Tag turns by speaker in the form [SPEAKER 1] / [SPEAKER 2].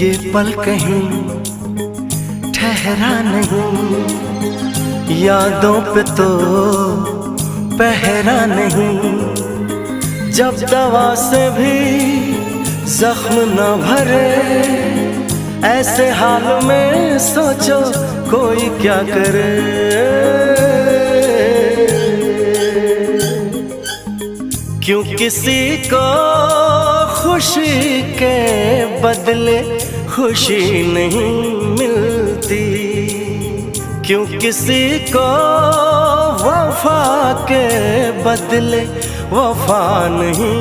[SPEAKER 1] ये पल कहीं ठहरा नहीं, यादों पे तो पहरा नहीं। जब दवा से भी जख्म न भरे, ऐसे हाल में सोचो कोई क्या करे। क्यों किसी को खुशी के बदले खुशी नहीं मिलती, क्यों किसी को वफा के बदले वफा नहीं